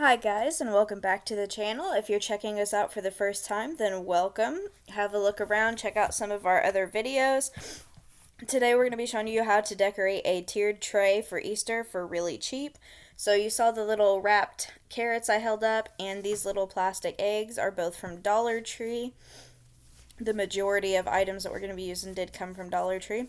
Hi guys, and welcome back to the channel. If you're checking us out for the first time, then welcome. Have a look around, check out some of our other videos. Today we're going to be showing you how to decorate a tiered tray for Easter for really cheap. So you saw the little wrapped carrots I held up, and these little plastic eggs are both from Dollar Tree. The majority of items that we're going to be using did come from Dollar Tree.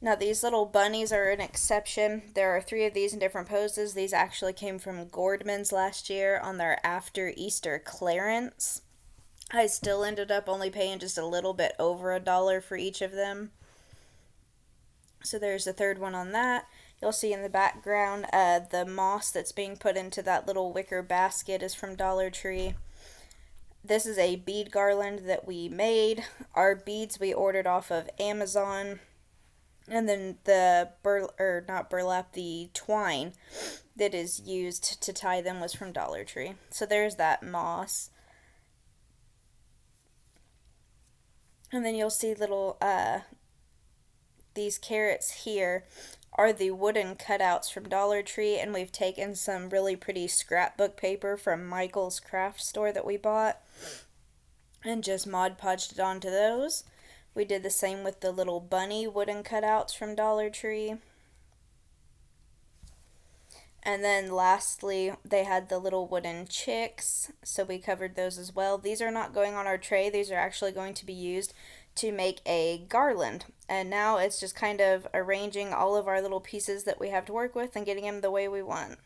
Now these little bunnies are an exception. There are 3 of these in different poses. These actually came from Gordman's last year on their after Easter clearance. I still ended up only paying just a little bit over $1 for each of them. So there's the third one on that. You'll see in the background the moss that's being put into that little wicker basket is from Dollar Tree. This is a bead garland that we made. Our beads we ordered off of Amazon. And then the the twine that is used to tie them was from Dollar Tree. So there's that moss. And then you'll see little, these carrots here are the wooden cutouts from Dollar Tree, and we've taken some really pretty scrapbook paper from Michael's craft store that we bought and just Mod Podged it onto those. We did the same with the little bunny wooden cutouts from Dollar Tree. And then lastly, they had the little wooden chicks, so we covered those as well. These are not going on our tray. These are actually going to be used to make a garland. And now it's just kind of arranging all of our little pieces that we have to work with and getting them the way we want.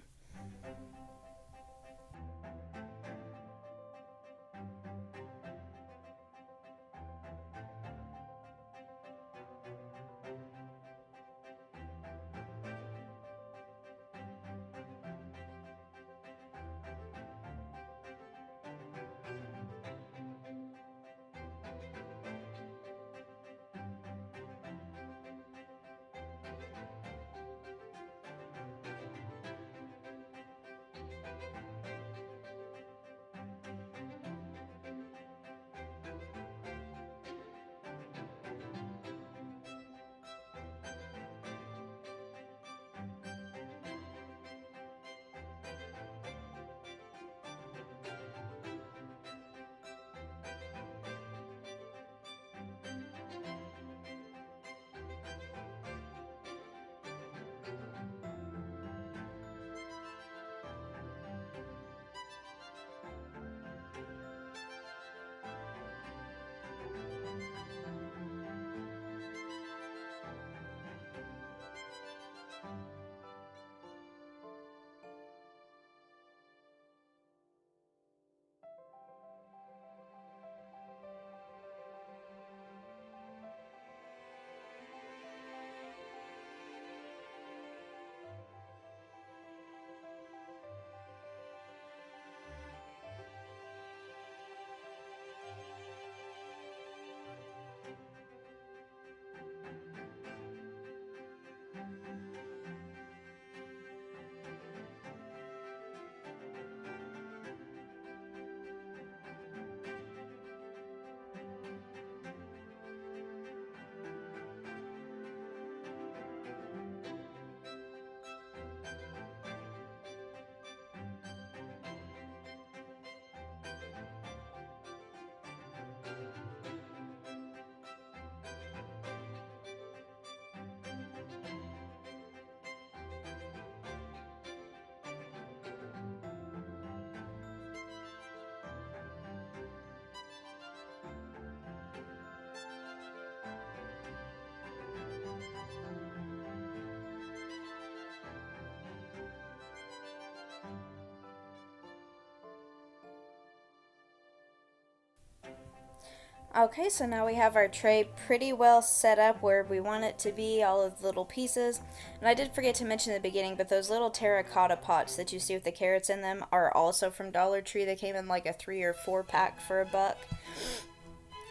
Okay, so now we have our tray pretty well set up where we want it to be, all of the little pieces. And I did forget to mention in the beginning, but those little terracotta pots that you see with the carrots in them are also from Dollar Tree. They came in like a 3 or 4 pack for $1.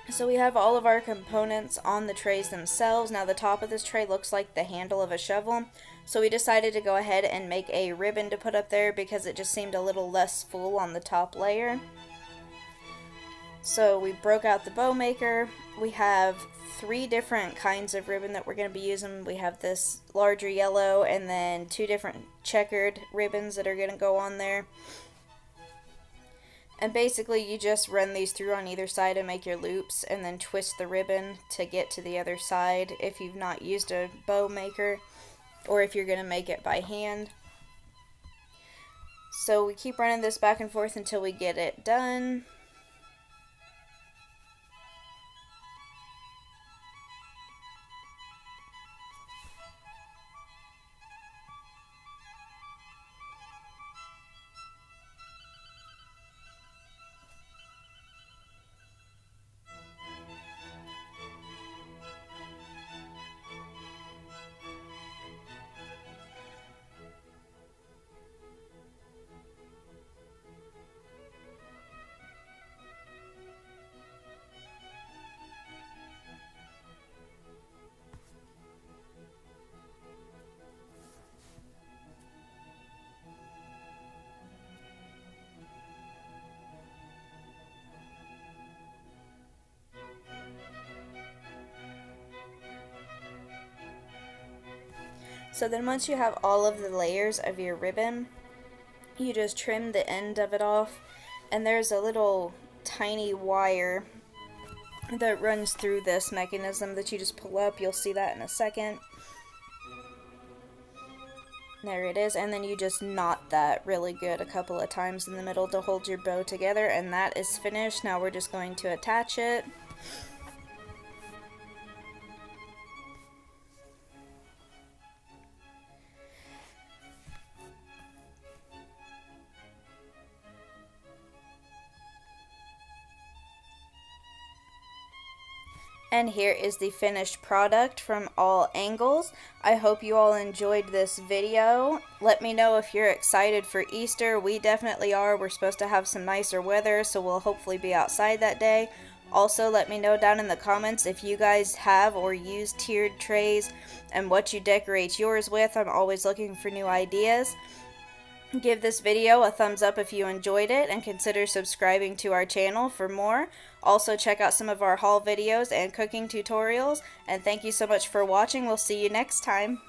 So we have all of our components on the trays themselves. Now the top of this tray looks like the handle of a shovel. So we decided to go ahead and make a ribbon to put up there because it just seemed a little less full on the top layer. So we broke out the bow maker. We have 3 different kinds of ribbon that we're going to be using. We have this larger yellow and then 2 different checkered ribbons that are going to go on there. And basically you just run these through on either side and make your loops, and then twist the ribbon to get to the other side if you've not used a bow maker, or if you're going to make it by hand. So we keep running this back and forth until we get it done. So then once you have all of the layers of your ribbon, you just trim the end of it off, and there's a little tiny wire that runs through this mechanism that you just pull up. You'll see that in a second. There it is, and then you just knot that really good a couple of times in the middle to hold your bow together, and that is finished. Now we're just going to attach it. And here is the finished product from all angles. I hope you all enjoyed this video. Let me know if you're excited for Easter. We definitely are. We're supposed to have some nicer weather, so we'll hopefully be outside that day. Also, let me know down in the comments if you guys have or use tiered trays and what you decorate yours with. I'm always looking for new ideas. Give this video a thumbs up if you enjoyed it, and consider subscribing to our channel for more. Also, check out some of our haul videos and cooking tutorials, and thank you so much for watching. We'll see you next time.